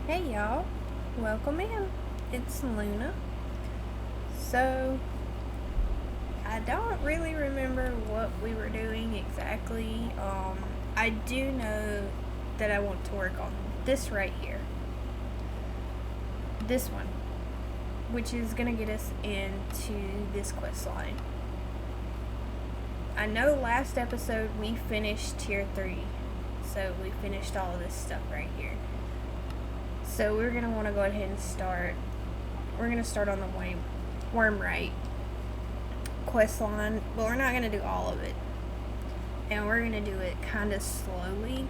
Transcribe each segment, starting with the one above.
Hey y'all, welcome in. It's Luna. So, I don't really remember what we were doing exactly. I do know that I want to work on this right here. This one, which is gonna get us into this quest line. I know last episode we finished tier 3, so we finished all of this stuff right here. So we're going to want to go ahead and start. We're going to start on the Wyrmright quest line, but we're not going to do all of it. And we're going to do it kind of slowly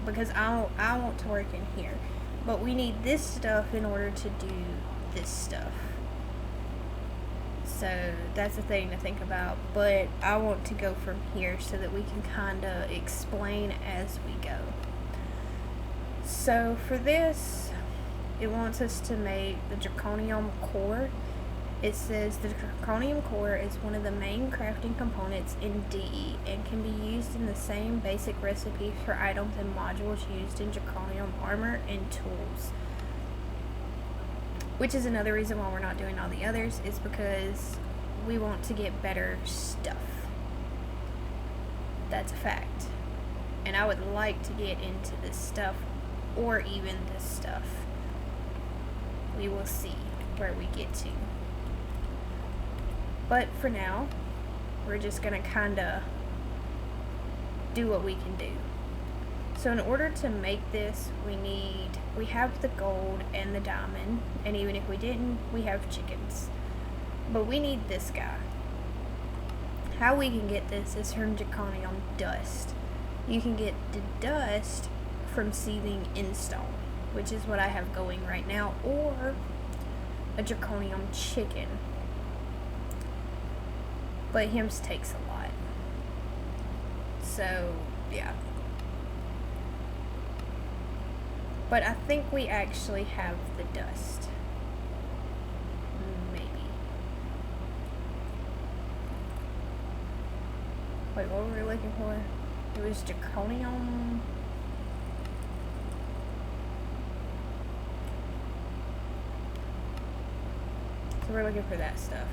because I want to work in here. But we need this stuff in order to do this stuff. So that's a thing to think about. But I want to go from here so that we can kind of explain as we go. So for this, it wants us to make the Draconium core. It says the Draconium core is one of the main crafting components in DE and can be used in the same basic recipe for items and modules used in Draconium armor and tools. Which is another reason why we're not doing all the others, is because we want to get better stuff. That's a fact. And I would like to get into this stuff, or even this stuff. We will see where we get to. But for now, we're just gonna kinda do what we can do. So in order to make this, we have the gold and the diamond, and even if we didn't, we have chickens. But we need this guy. How we can get this is from Draconium dust. You can get the dust from seething in stone, which is what I have going right now, or a Draconium chicken. But hymns takes a lot. So, yeah. But I think we actually have the dust. Maybe. Wait, what were we looking for? It was Draconium. So we're looking for that stuff.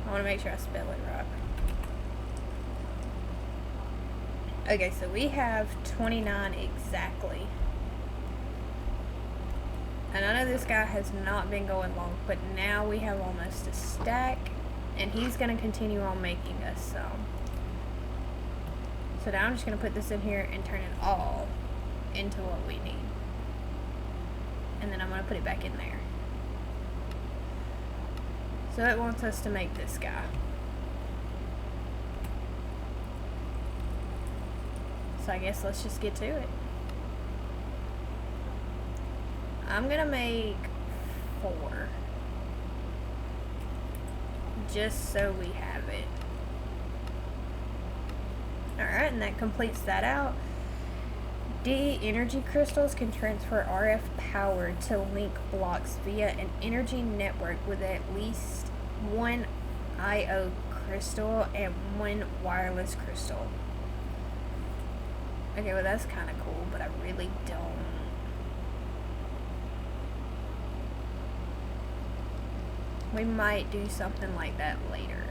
I want to make sure I spell it right. Okay, so we have 29 exactly. And I know this guy has not been going long, but now we have almost a stack, and he's going to continue on making us some. So now I'm just going to put this in here and turn it all into what we need. And then I'm going to put it back in there. So it wants us to make this guy. So I guess let's just get to it. I'm gonna make 4. Just so we have it. Alright, and that completes that out. D energy crystals can transfer RF power to link blocks via an energy network with at least 1 IO crystal and 1 wireless crystal. Okay, well that's kind of cool, but I really don't. We might do something like that later.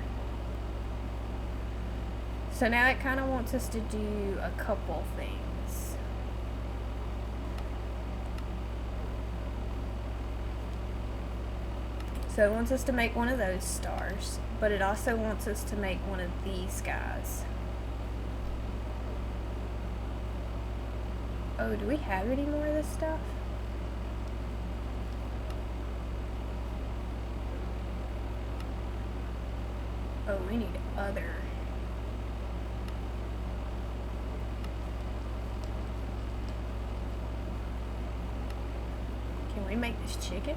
So now it kind of wants us to do a couple things. So it wants us to make one of those stars, but it also wants us to make one of these guys. Oh, do we have any more of this stuff? Oh, we need other. Can we make this chicken?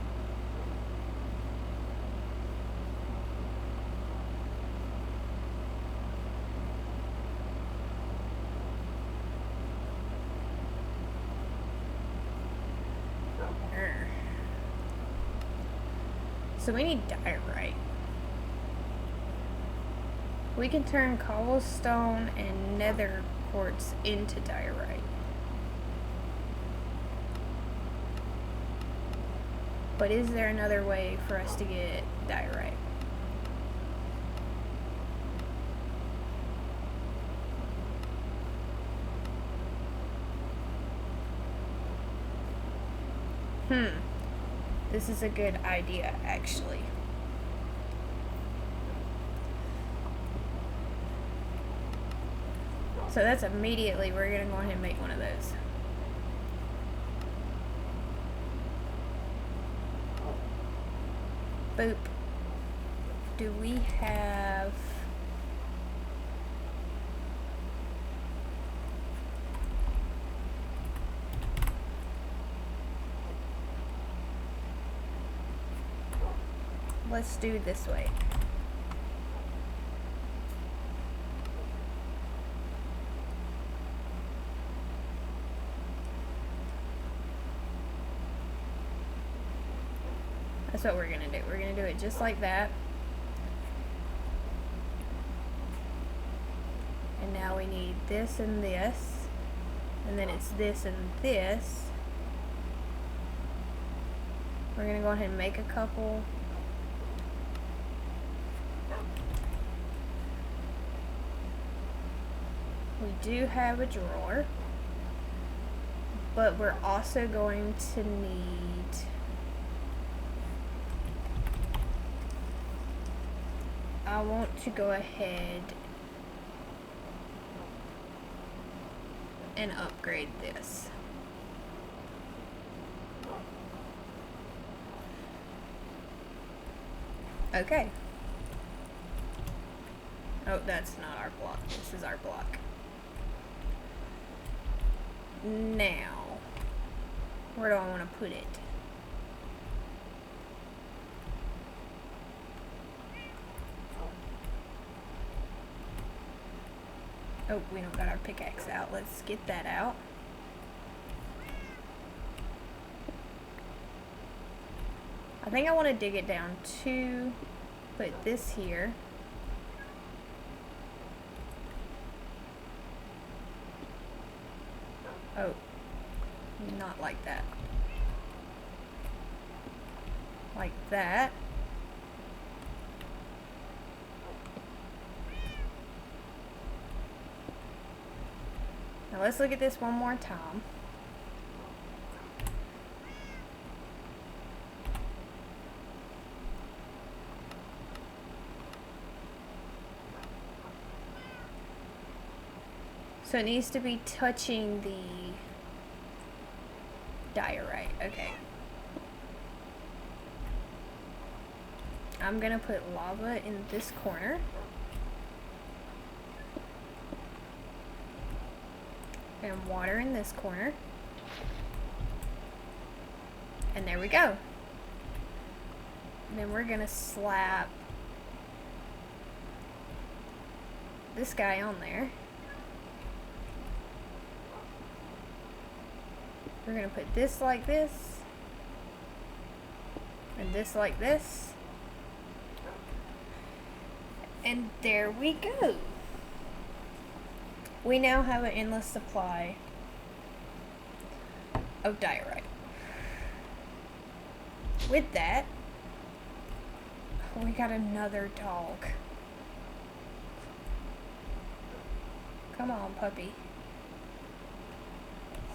So we need diorite. We can turn cobblestone and nether quartz into diorite. But is there another way for us to get diorite? This is a good idea, actually. So that's immediately, we're gonna go ahead and make one of those. Boop. Do we have... Let's do it this way. That's what we're gonna do. We're gonna do it just like that. And now we need this and this. And then it's this and this. We're gonna go ahead and make a couple. We do have a drawer, but we're also going to need I want to go ahead and upgrade this. Okay. Oh, that's not our block. This is our block. Now, where do I want to put it? Oh, we don't got our pickaxe out. Let's get that out. I think I want to dig it down to put this here. Oh, not like that. Like that. Now let's look at this one more time. So it needs to be touching the diorite. Okay. I'm gonna put lava in this corner. And water in this corner. And there we go. And then we're gonna slap this guy on there. We're gonna put this like this, and this like this, and there we go. We now have an endless supply of diorite. With that, we got another dog. Come on, puppy.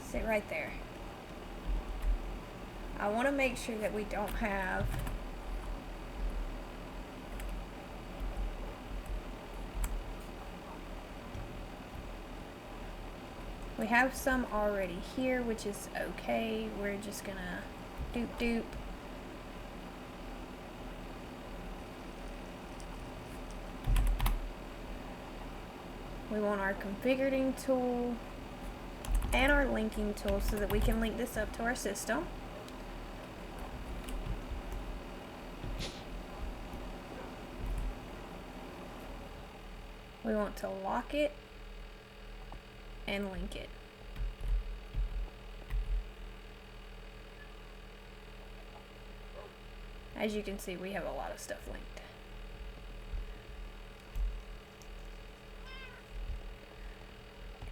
Sit right there. I want to make sure that we don't have we have some already here, which is okay. We're just gonna doop doop. We want our configuring tool and our linking tool so that we can link this up to our system. We want to lock it and link it. As you can see, we have a lot of stuff linked.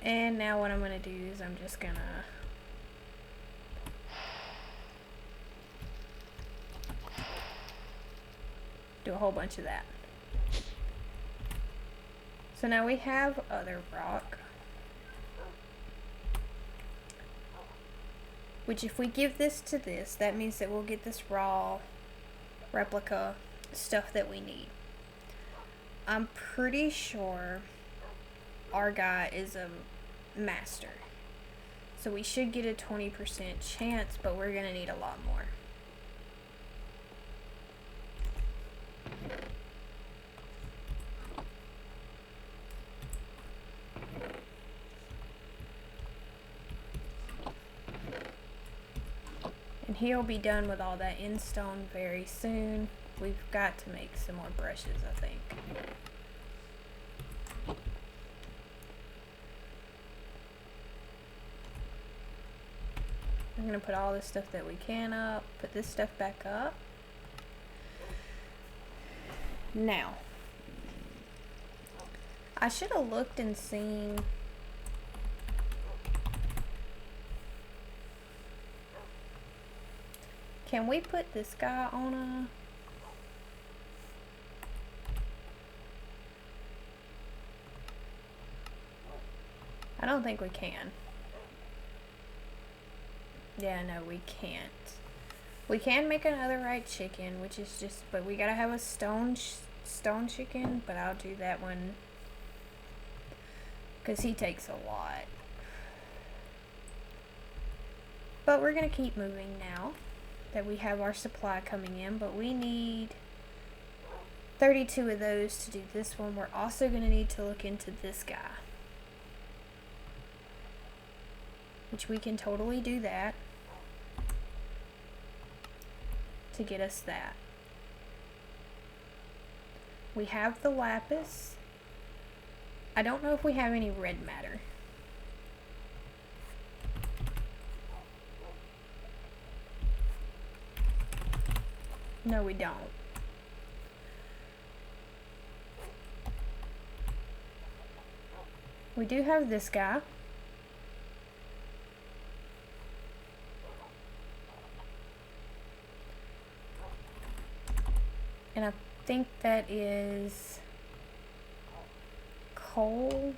And now what I'm going to do is I'm just going to Do a whole bunch of that. So now we have other rock, which if we give this to this, that means that we'll get this raw replica stuff that we need. I'm pretty sure our guy is a master, so we should get a 20% chance, but we're gonna need a lot more. And he'll be done with all that in stone very soon. We've got to make some more brushes, I think. I'm gonna put all this stuff that we can up, put this stuff back up. Now, I should have looked and seen. Can we put this guy on a... I don't think we can. Yeah, no, we can't. We can make another right chicken, which is just... But we gotta have a stone chicken, but I'll do that one because he takes a lot. But we're gonna keep moving now that we have our supply coming in, but we need 32 of those to do this one. We're also going to need to look into this guy, which we can totally do that to get us that. We have the lapis. I don't know if we have any red matter. No, we don't. We do have this guy. And I think that is coal.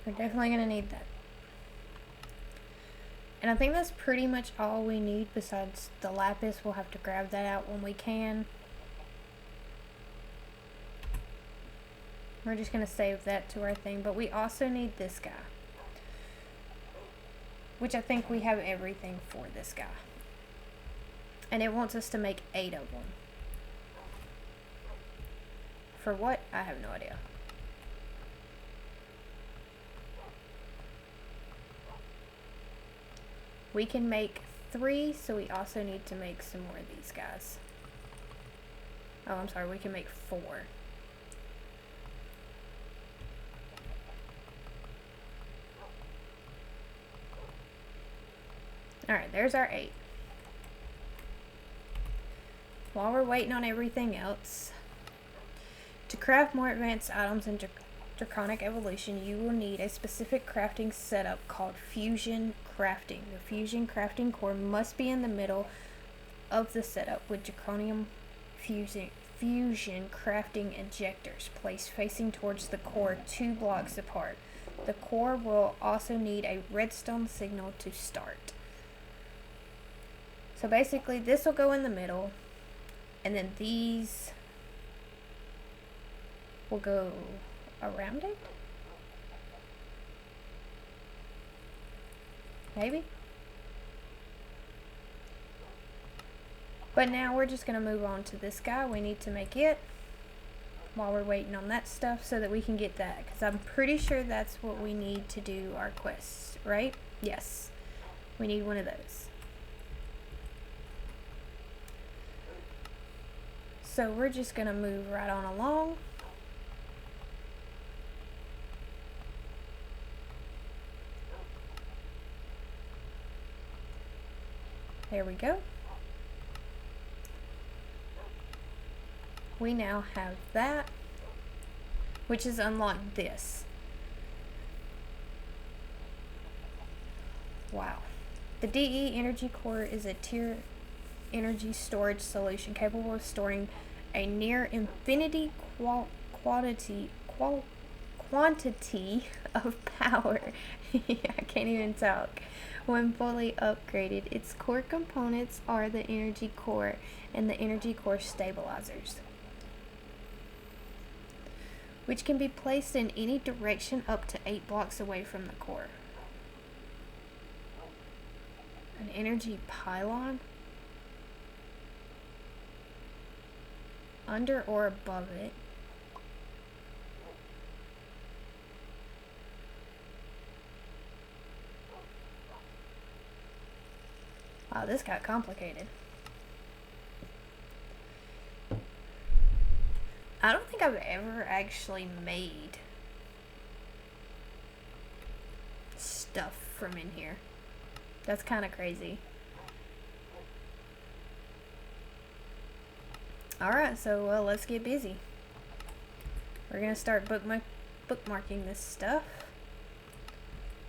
We're definitely going to need that. And I think that's pretty much all we need besides the lapis. We'll have to grab that out when we can. We're just going to save that to our thing. But we also need this guy, which I think we have everything for this guy. And it wants us to make 8 of them. For what? I have no idea. We can make 3, so we also need to make some more of these guys. Oh, I'm sorry, we can make 4. Alright, there's our 8. While we're waiting on everything else, to craft more advanced items in Draconic Evolution, you will need a specific crafting setup called Fusion Crafting. The Fusion Crafting core must be in the middle of the setup with Draconium Fusion Crafting Injectors placed facing towards the core 2 blocks apart. The core will also need a redstone signal to start. So basically this will go in the middle, and then these will go around it? Maybe? But now we're just going to move on to this guy. We need to make it while we're waiting on that stuff so that we can get that. Because I'm pretty sure that's what we need to do our quest, right? Yes. We need one of those. So we're just going to move right on along. There we go. we now have that, which has unlocked this. Wow. The DE energy core is a tier energy storage solution capable of storing a near infinity quantity of power. I can't even talk. When fully upgraded, its core components are the energy core and the energy core stabilizers, which can be placed in any direction up to 8 blocks away from the core. An energy pylon? Under or above it. Wow, this got complicated. I don't think I've ever actually made stuff from in here. That's kind of crazy. Alright, so let's get busy. We're going to start bookmarking this stuff.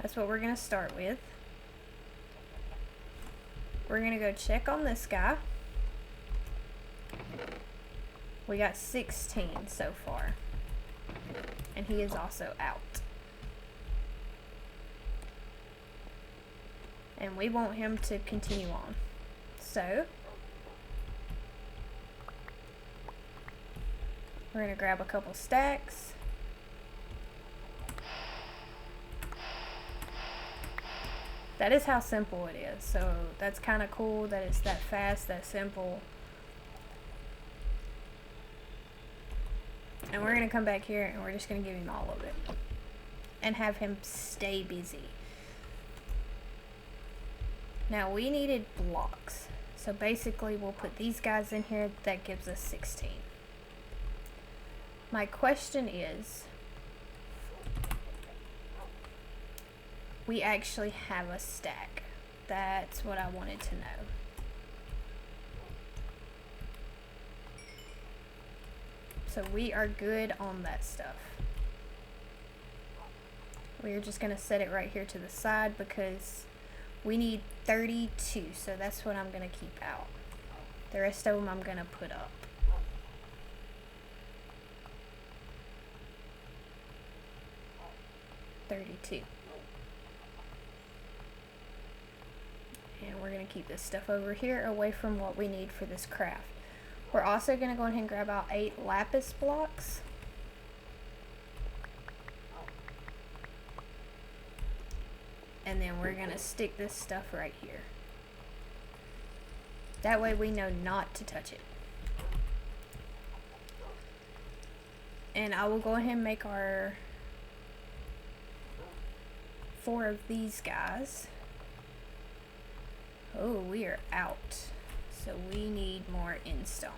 That's what we're going to start with. We're going to go check on this guy. We got 16 so far. And he is also out. And we want him to continue on. So, we're going to grab a couple stacks. That is how simple it is. So that's kind of cool that it's that fast, that simple. And we're going to come back here and we're just going to give him all of it. And have him stay busy. Now we needed blocks. So basically we'll put these guys in here. That gives us 16. My question is, we actually have a stack. That's what I wanted to know. So we are good on that stuff. We're just going to set it right here to the side because we need 32. So that's what I'm going to keep out. The rest of them I'm going to put up. $32. And we're going to keep this stuff over here away from what we need for this craft. We're also going to go ahead and grab out 8 lapis blocks. And then we're going to stick this stuff right here. That way we know not to touch it. And I will go ahead and make our 4 of these guys. Oh, we are out. So we need more endstone.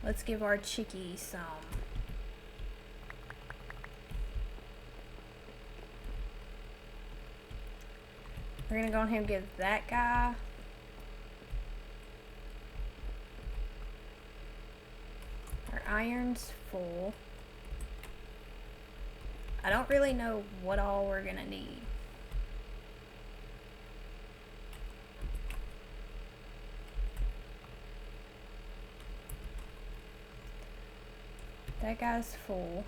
Let's give our chickie some. We're gonna go ahead and give that guy our iron's full. I don't really know what all we're gonna need. That guy's full.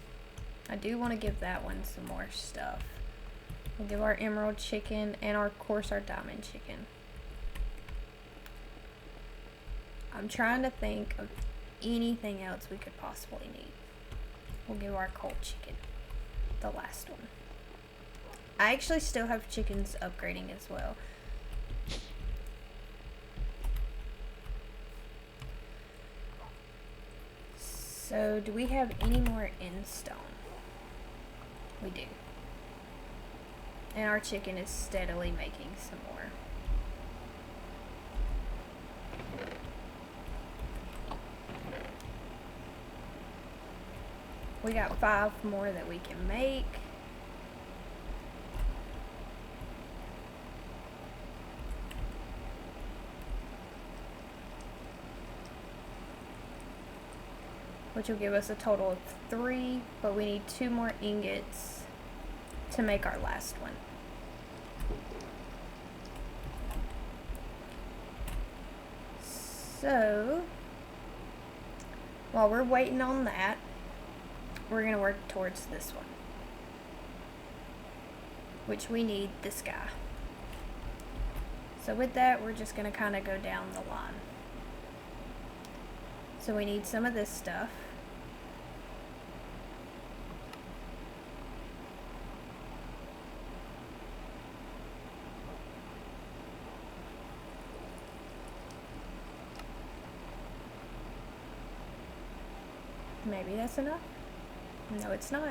I do want to give that one some more stuff. We'll give our emerald chicken and of course our diamond chicken. I'm trying to think of anything else we could possibly need. We'll give our cold chicken. The last one. I actually still have chickens upgrading as well. So, do we have any more endstone? We do. And our chicken is steadily making some more. We got 5 more that we can make. which will give us a total of 3, but we need 2 more ingots to make our last one. So, while we're waiting on that, we're going to work towards this one, which we need this guy. So with that, we're just going to kind of go down the line. So we need some of this stuff. Maybe that's enough? No, it's not.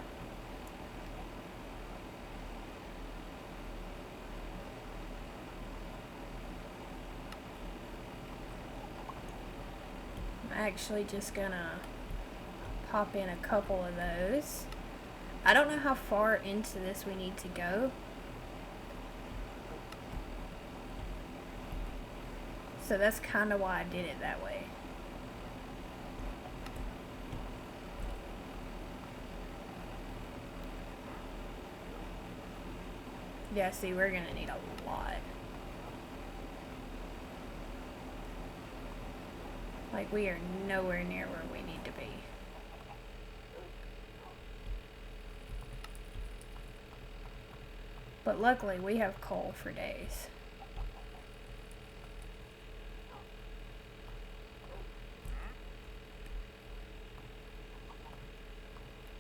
I'm actually just gonna pop in a couple of those. I don't know how far into this we need to go. So that's kind of why I did it that way. Yeah, see, we're gonna need a lot. Like, we are nowhere near where we need to be. But luckily, we have coal for days.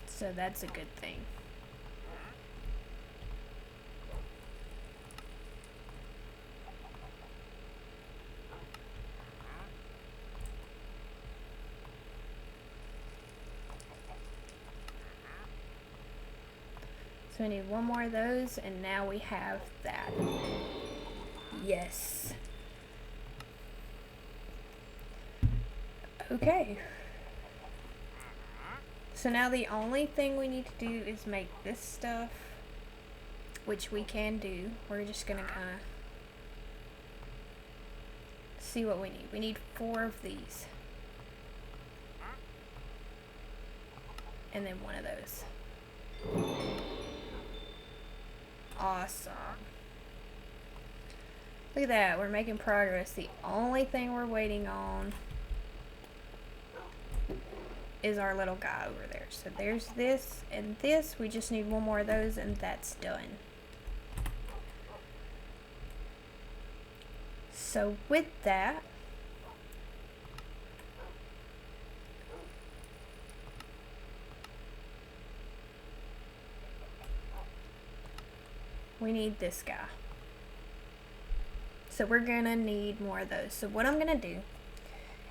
So that's a good thing. So we need 1 more of those, and now we have that. Yes. Okay. So now the only thing we need to do is make this stuff, which we can do. We're just gonna kind of see what we need. We need 4 of these. And then 1 of those. Awesome. Look at that, we're making progress. The only thing we're waiting on is our little guy over there. So there's this and this. We just need 1 more of those and that's done. So with that, we need this guy. So we're gonna need more of those. So what I'm gonna do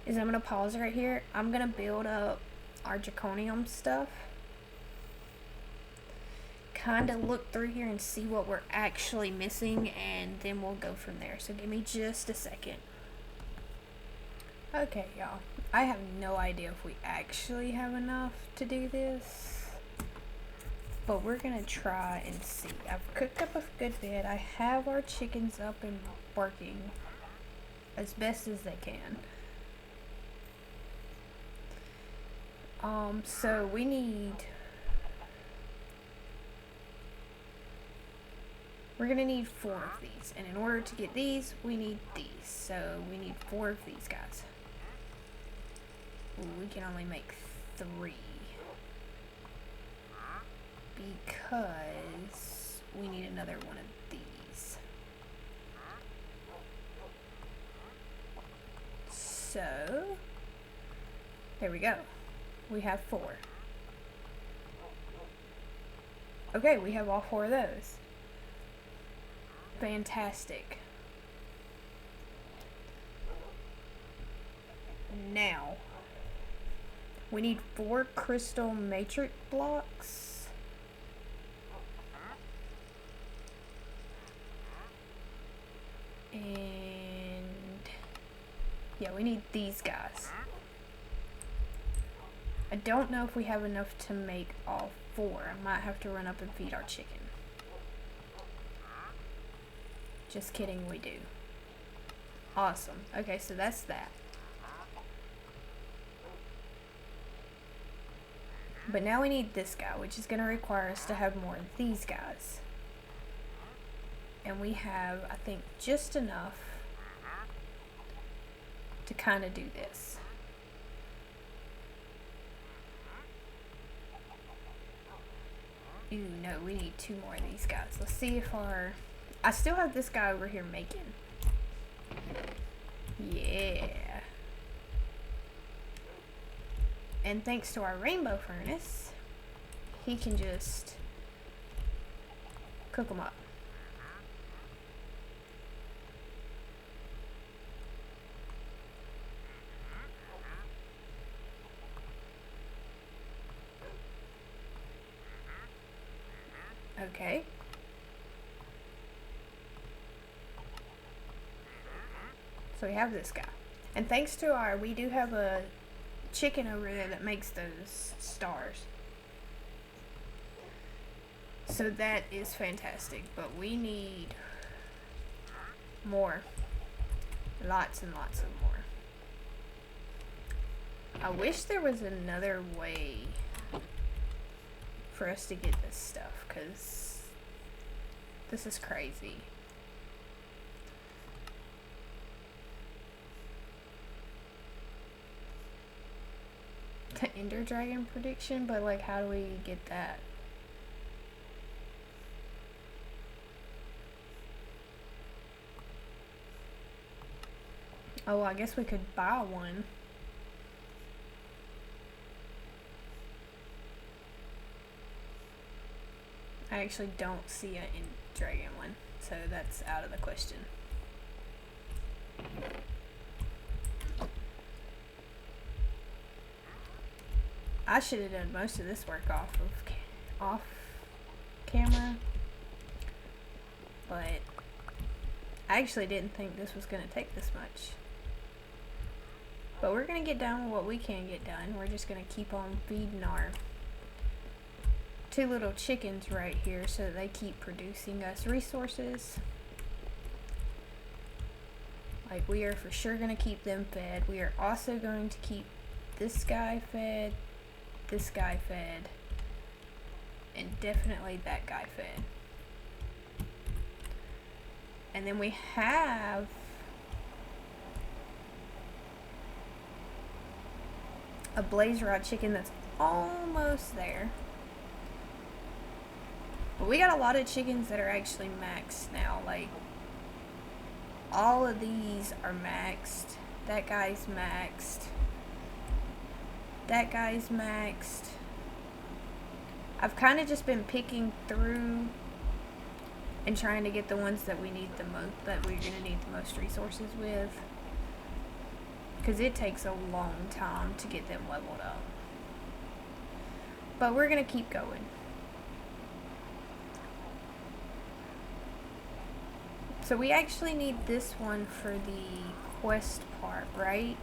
is I'm gonna pause right here. I'm gonna build up our zirconium stuff. Kind of look through here and see what we're actually missing, and then we'll go from there. So give me just a second. Okay, y'all. I have no idea if we actually have enough to do this, but we're gonna try and see. I've cooked up a good bit. I have our chickens up and working as best as they can. So we're gonna need 4 of these, and in order to get these, we need these. So we need 4 of these guys. Ooh, we can only make 3. Because we need another one of these. So there we go. We have 4. Okay, we have all 4 of those. Fantastic. Now we need 4 crystal matrix blocks. And yeah, we need these guys. I don't know if we have enough to make all 4. I might have to run up and feed our chicken. Just kidding, we do. Awesome. Okay, so that's that. But now we need this guy, which is going to require us to have more of these guys. And we have, I think, just enough to kind of do this. Ooh, no, we need 2 more of these guys. Let's see if our... I still have this guy over here making. Yeah. And thanks to our rainbow furnace, he can just cook them up. Okay. So we have this guy. And thanks to our, we do have a chicken over there that makes those stars. So that is fantastic. But we need more. Lots and lots of more. I wish there was another way for us to get this stuff, because this is crazy. The Ender Dragon prediction, but like, how do we get that? Oh, I guess we could buy one. I actually don't see an Ender Dragon one, so that's out of the question. I should have done most of this work off camera, but I actually didn't think this was going to take this much. But we're going to get done with what we can get done. We're just going to keep on feeding our 2 little chickens right here so that they keep producing us resources. Like, we are for sure going to keep them fed. We are also going to keep this guy fed, this guy fed, and definitely that guy fed. And then we have a blaze rod chicken that's almost there. But we got a lot of chickens that are actually maxed now. Like, all of these are maxed. That guy's maxed. That guy's maxed. I've kind of just been picking through and trying to get the ones that we need the most, that we're going to need the most resources with. Because it takes a long time to get them leveled up. But we're going to keep going. So we actually need this one for the quest part, right?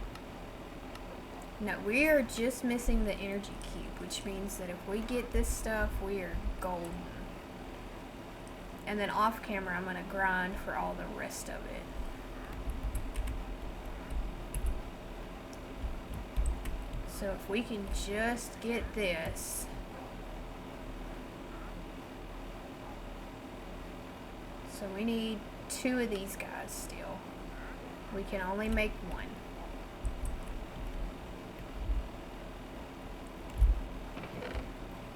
No, we are just missing the energy cube, which means that if we get this stuff, we are golden. And then off camera, I'm going to grind for all the rest of it. So if we can just get this. So we need 2 of these guys still. We can only make 1.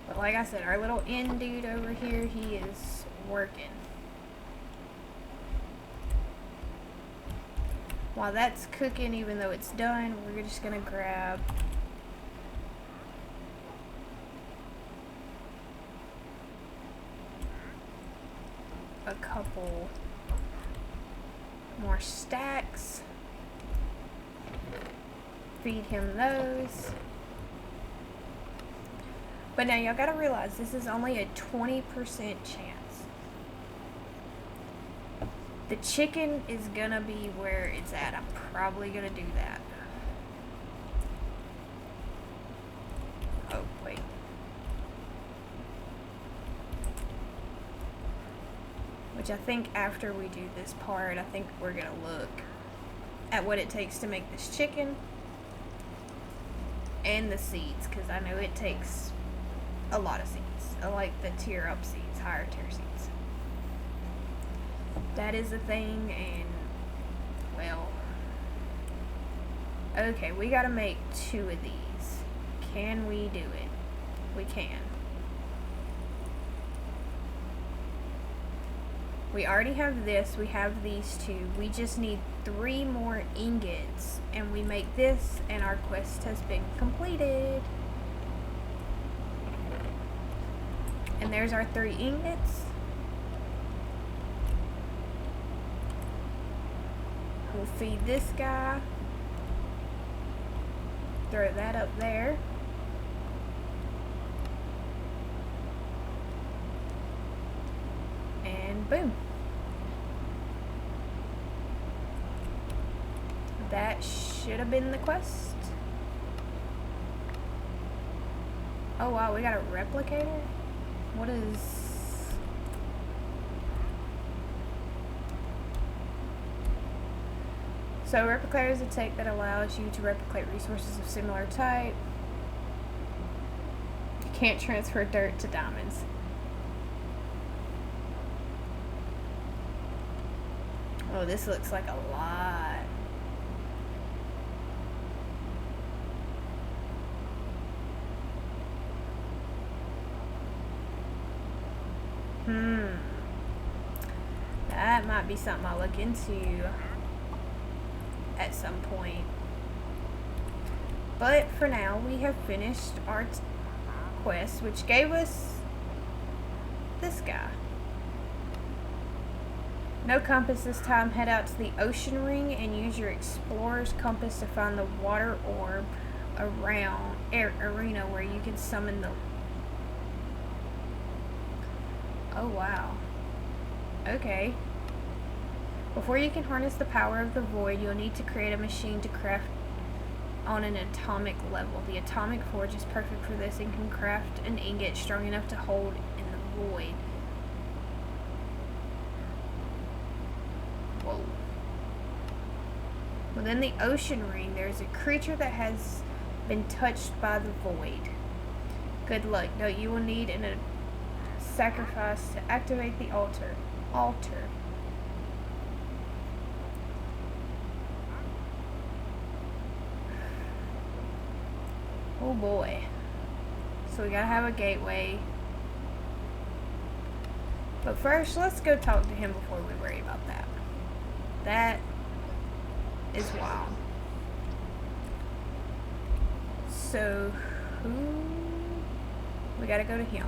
But like I said, our little end dude over here, he is working. While that's cooking, even though it's done, we're just gonna grab a couple more stacks. Feed him those. But now y'all gotta realize this is only a 20% chance. The chicken is gonna be where it's at. I'm probably gonna do that. Oh, wait. Which I think after we do this part, I think we're gonna look at what it takes to make this chicken and the seeds, because I know it takes a lot of seeds. I like the tier up seeds, higher tier seeds. That is a thing, and well, okay, we gotta make 2 of these. Can we do it? We can. We already have this, we have these 2. We just need 3 more ingots, and we make this, and our quest has been completed. And there's our 3 ingots. We'll feed this guy. Throw that up there. And boom. That should have been the quest. Oh wow, we got a replicator? What is... So replicator is a tech that allows you to replicate resources of similar type. You can't transfer dirt to diamonds. Oh, this looks like a lot. That might be something I'll look into at some point. But for now, we have finished our quest, which gave us this guy. No compass this time. Head out to the ocean ring and use your explorer's compass to find the water orb around arena where you can summon the... Oh wow. Okay. Before you can harness the power of the void, you'll need to create a machine to craft on an atomic level. The atomic forge is perfect for this and can craft an ingot strong enough to hold in the void. Whoa. Within the ocean ring, there's a creature that has been touched by the void. Good luck. No, you will need a sacrifice to activate the altar. Oh boy. So we gotta have a gateway. But first, let's go talk to him before we worry about that. That is wild. So, who? We gotta go to him.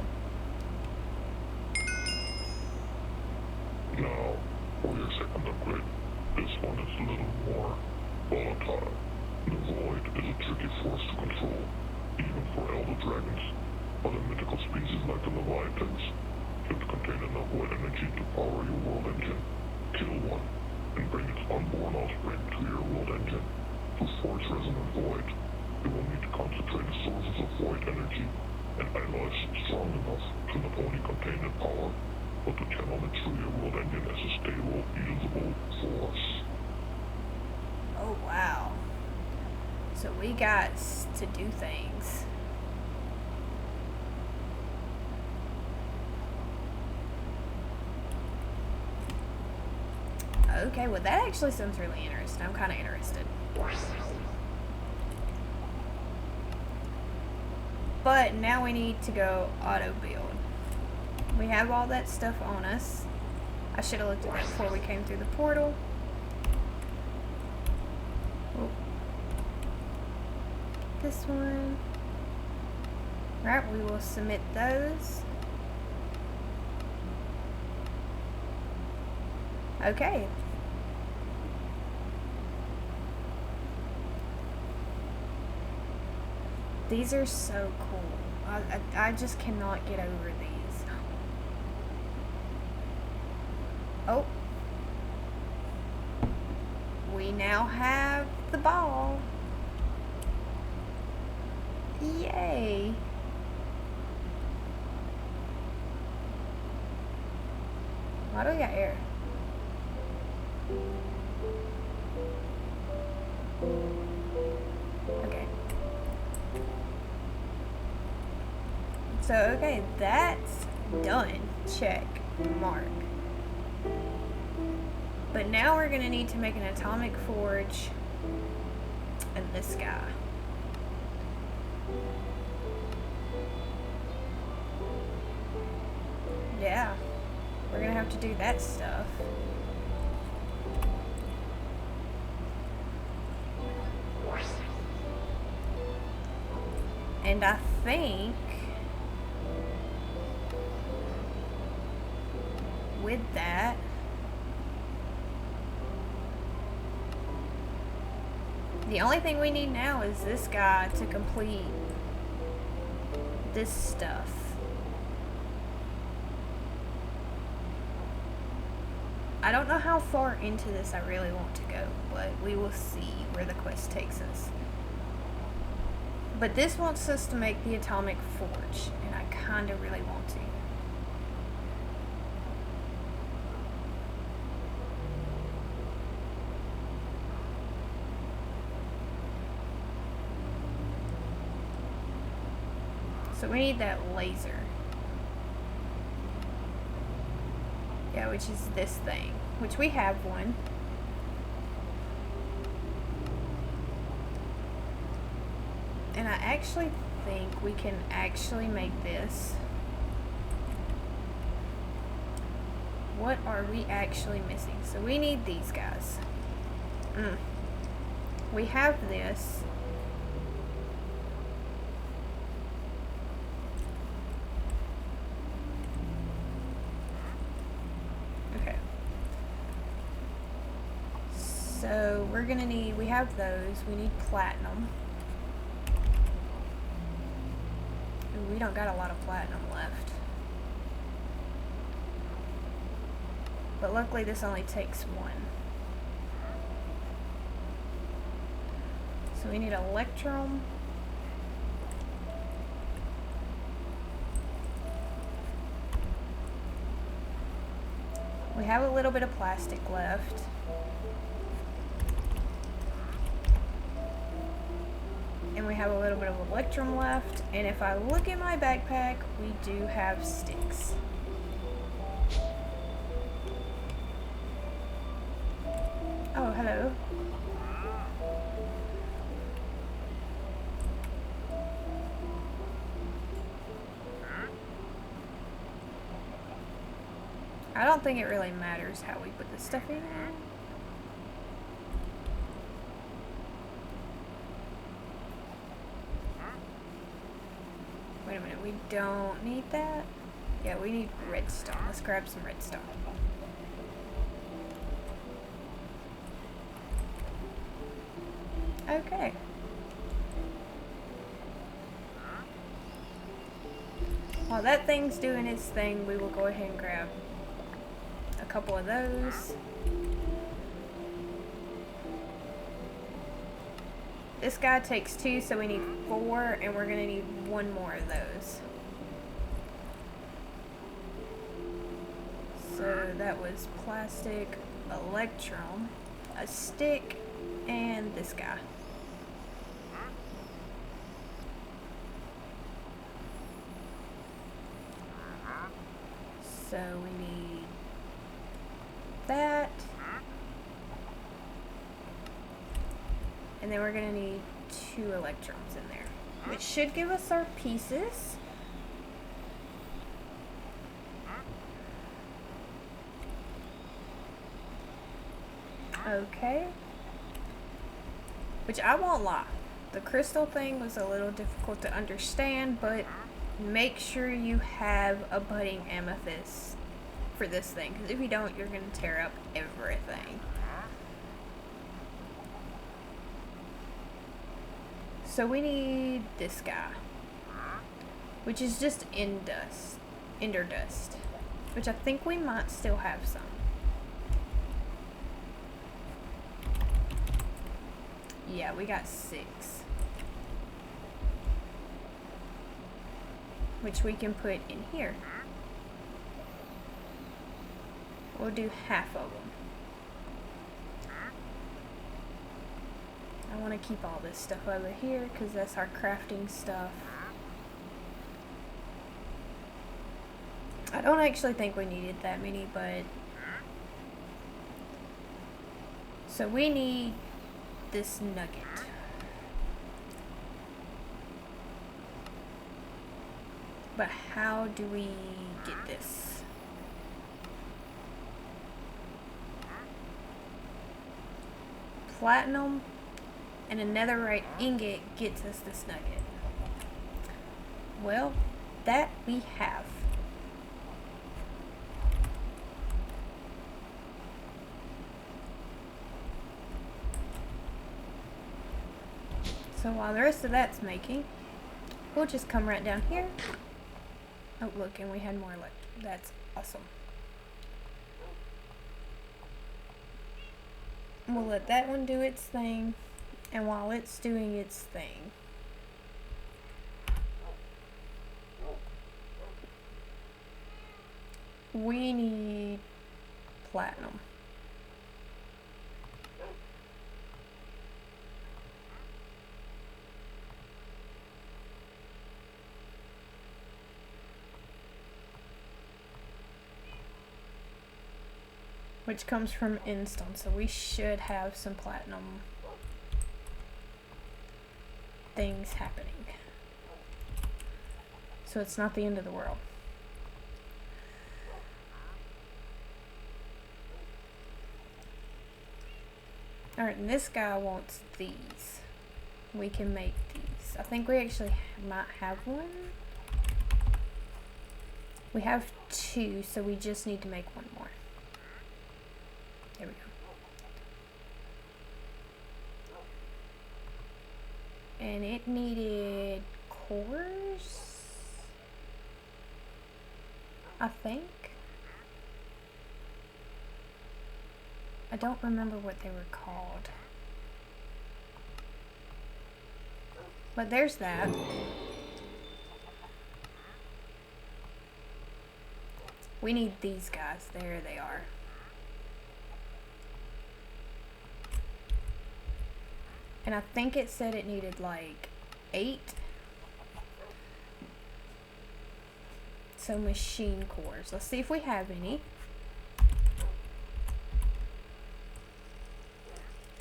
Now, for your second upgrade, this one is a little more volatile. The void is a tricky force to control, even for elder dragons. Other mythical species like the Leviathans should contain enough void energy to power your world engine. Kill one, and bring its unborn offspring to your world engine. To forge resonant void, you will need to concentrate the sources of void energy and alloys strong enough to not only contain the power, but to channel it through your world engine as a stable, usable force. Oh wow. So we got to do things. Okay, well that actually sounds really interesting. I'm kind of interested. But now we need to go auto build. We have all that stuff on us. I should have looked at that before we came through the portal. Oh. This one. Right, we will submit those. Okay. These are so cool. I just cannot get over these. Oh. We now have the ball. Yay. Why do we got air? Okay. So, okay, that's done. Check. Mark. But now we're going to need to make an atomic forge in this guy. Yeah. We're going to have to do that stuff. And I think with that, the only thing we need now is this guy to complete this stuff. I don't know how far into this I really want to go, but we will see where the quest takes us. But this wants us to make the atomic forge, and I kind of really want to. So we need that laser. Yeah, which is this thing, which we have one. And I actually think we can actually make this. What are we actually missing? So we need these guys. We have this. Okay. So we're gonna need, we have those. We need platinum. We don't got a lot of platinum left. But luckily this only takes one. So we need electrum. We have a little bit of plastic left. And we have a little bit of electrum left. And if I look at my backpack, we do have sticks. Oh, hello. I don't think it really matters how we put this stuff in. Wait a minute, we don't need that? Yeah, we need redstone. Let's grab some redstone. Okay. While that thing's doing its thing, we will go ahead and grab a couple of those. This guy takes 2, so we need 4, and we're gonna need 1 more of those. So that was plastic, electrum, a stick, and this guy. So we need that. And then we're gonna need 2 electrons in there, which should give us our pieces. Okay. Which I won't lie, the crystal thing was a little difficult to understand, but make sure you have a budding amethyst for this thing, because if you don't, you're going to tear up everything. So we need this guy, which is just ender dust, which I think we might still have some. Yeah, we got 6. Which we can put in here. We'll do half of them. I want to keep all this stuff over here because that's our crafting stuff. I don't actually think we needed that many, but... So we need this nugget. But how do we get this? Platinum and a netherite ingot gets us this nugget. Well, that we have. So while the rest of that's making, we'll just come right down here. Oh, look, and we had more left. That's awesome. We'll let that one do its thing, and while it's doing its thing, we need platinum. Which comes from Endstone, so we should have some platinum things happening. So it's not the end of the world. Alright, and this guy wants these. We can make these. I think we actually might have one. We have two, so we just need to make one more. There we go. And it needed cores, I think. I don't remember what they were called. But there's that. We need these guys. There they are. And I think it said it needed like 8. So machine cores. Let's see if we have any.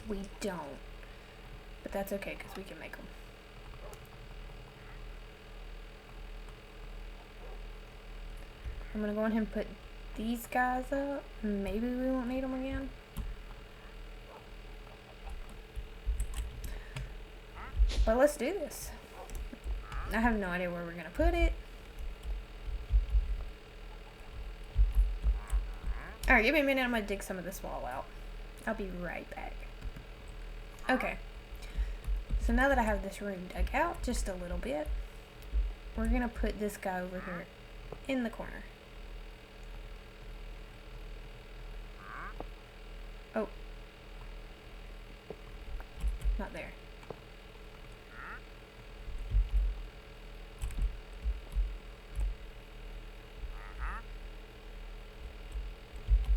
We don't. But that's okay because we can make them. I'm going to go ahead and put these guys up. Maybe we won't need them again. But let's do this. I have no idea where we're going to put it. Alright, give me a minute. I'm going to dig some of this wall out. I'll be right back. Okay. So now that I have this room dug out just a little bit, we're going to put this guy over here in the corner. Oh. Not there.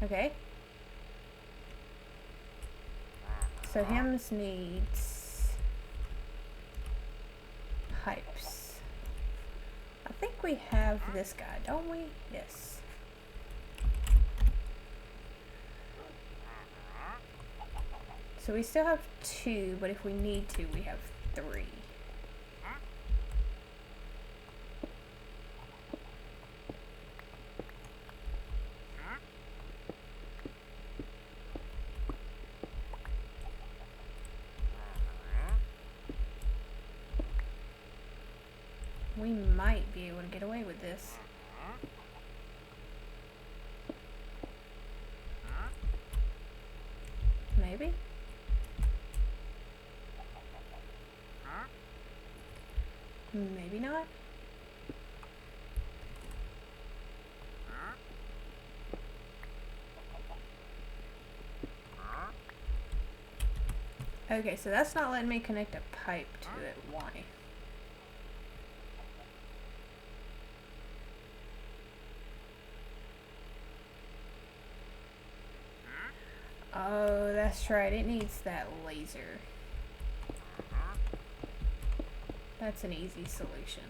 Okay. So Hems needs pipes. I think we have this guy, don't we? Yes. So we still have 2, but if we need to, we have 3. We might be able to get away with this. Maybe? Maybe not. Okay, so that's not letting me connect a pipe to it. Why? Oh, that's right. It needs that laser. That's an easy solution.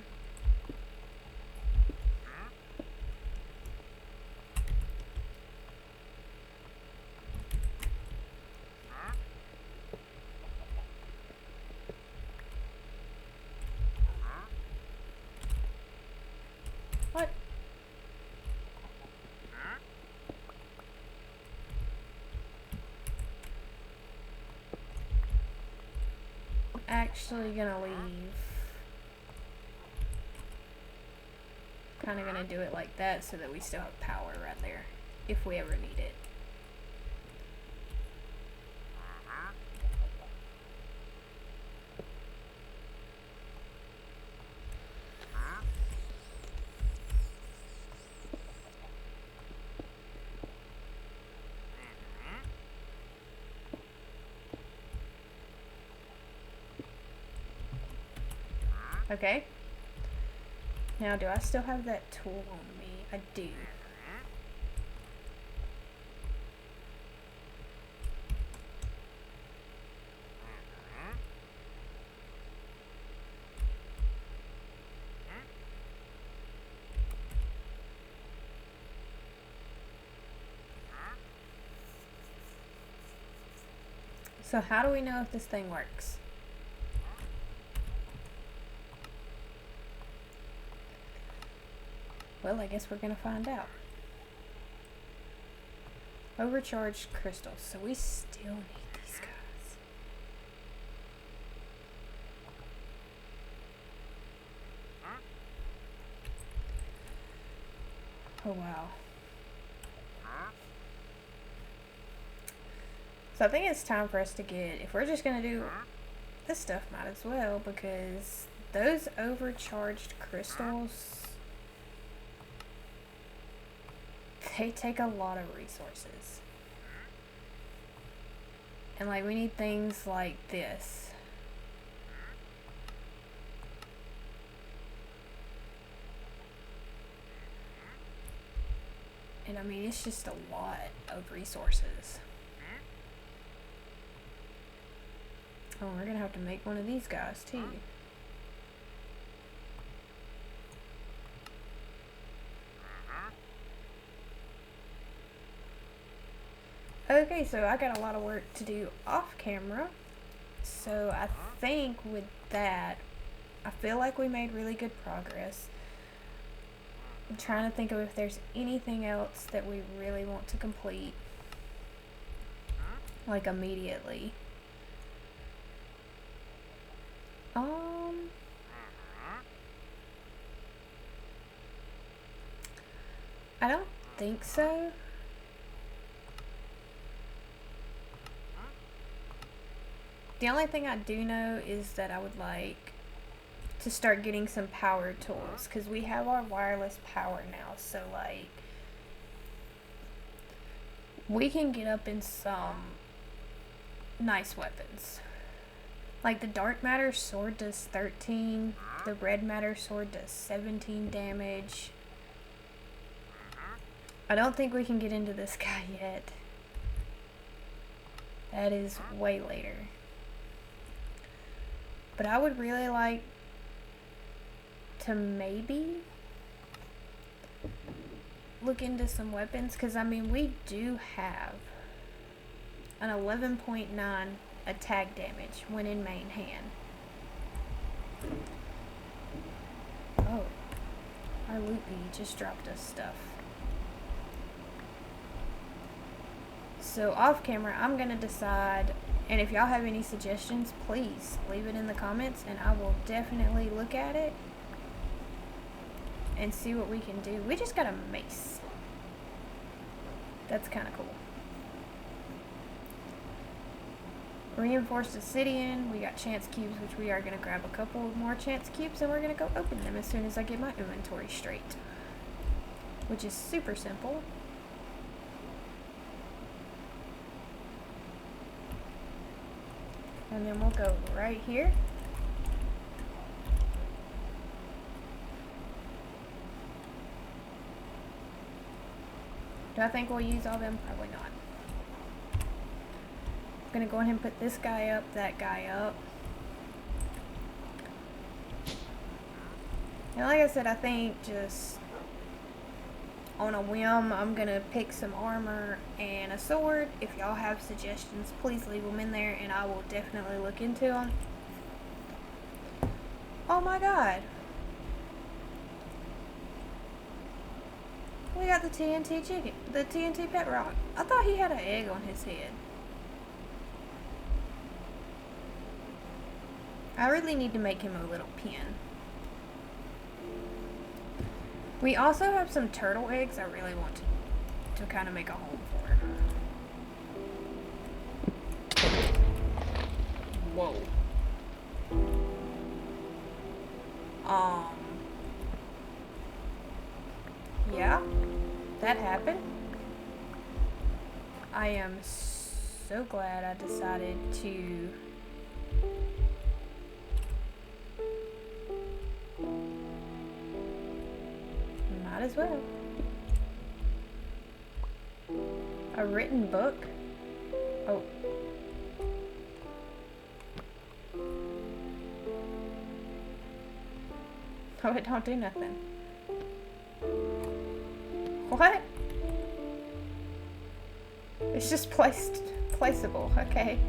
actually gonna leave. Kind of gonna do it like that so that we still have power right there if we ever need it. Okay. Now, do I still have that tool on me? I do. So how do we know if this thing works? Well, I guess we're gonna find out. Overcharged crystals, so we still need these guys. Oh wow. So I think it's time for us to get, if we're just gonna do this stuff, might as well, because those overcharged crystals, they take a lot of resources. And like, we need things like this. And I mean, it's just a lot of resources. Oh, we're gonna have to make one of these guys too. Okay, so I got a lot of work to do off camera. So I think with that, I feel like we made really good progress. I'm trying to think of if there's anything else that we really want to complete, like immediately. I don't think so. The only thing I do know is that I would like to start getting some power tools, because we have our wireless power now, so like we can get up in some nice weapons. Like the dark matter sword does 13, the red matter sword does 17 damage. I don't think we can get into this guy yet. That is way later. But I would really like to maybe look into some weapons, because I mean, we do have an 11.9 attack damage when in main hand. Oh, our loopy just dropped us stuff. So off camera, I'm gonna decide, and if y'all have any suggestions, please leave it in the comments and I will definitely look at it and see what we can do. We just got a mace. That's kind of cool. Reinforced obsidian. We got chance cubes, which we are going to grab a couple more chance cubes and we're going to go open them as soon as I get my inventory straight, which is super simple. And then we'll go right here. Do I think we'll use all them? Probably not. I'm gonna go ahead and put this guy up, that guy up. And like I said, I think just on a whim, I'm gonna pick some armor and a sword. If y'all have suggestions, please leave them in there and I will definitely look into them. Oh my god. We got the TNT chicken, the TNT pet rock. I thought he had an egg on his head. I really need to make him a little pen. We also have some turtle eggs I really want to kind of make a home for. Whoa. Yeah, that happened. I am so glad I decided to might as well. A written book? Oh. Oh, it don't do nothing. What? It's just placeable. Okay.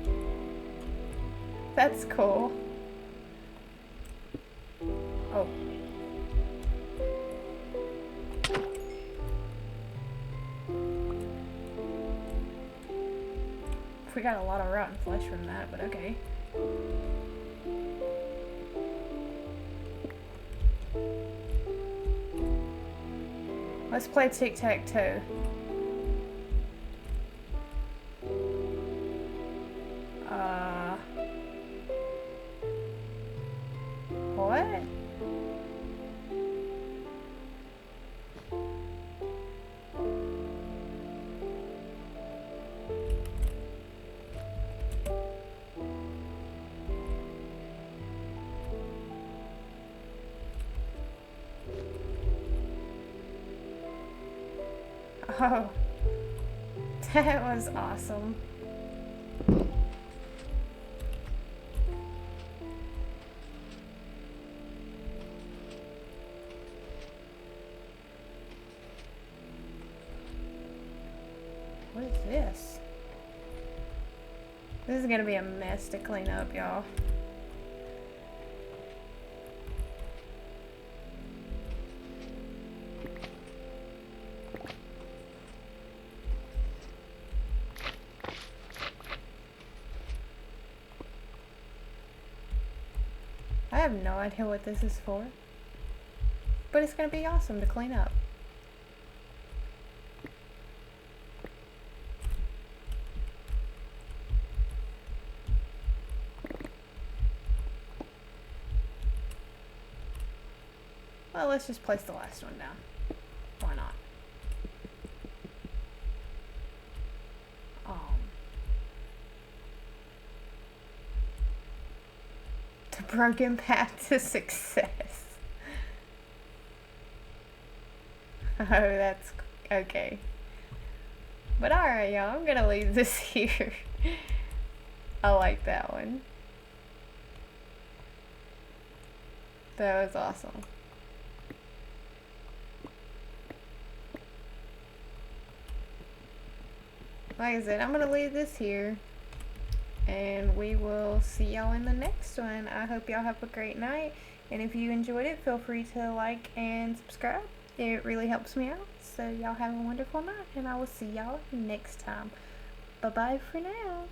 That's cool. Oh. We got a lot of rotten flesh from that, but okay. Let's play tic-tac-toe. What? Oh, that was awesome. What is this? This is gonna be a mess to clean up, y'all. I have no idea what this is for, but it's gonna be awesome to clean up. Well, let's just place the last one down. Why not? The broken path to success. Oh, that's okay. But alright, y'all, I'm gonna leave this here. I like that one. That was awesome. Like I said, I'm gonna leave this here, and we will see y'all in the next one. I hope y'all have a great night, and if you enjoyed it, feel free to like and subscribe. It really helps me out. So y'all have a wonderful night, and I will see y'all next time. Bye bye for now.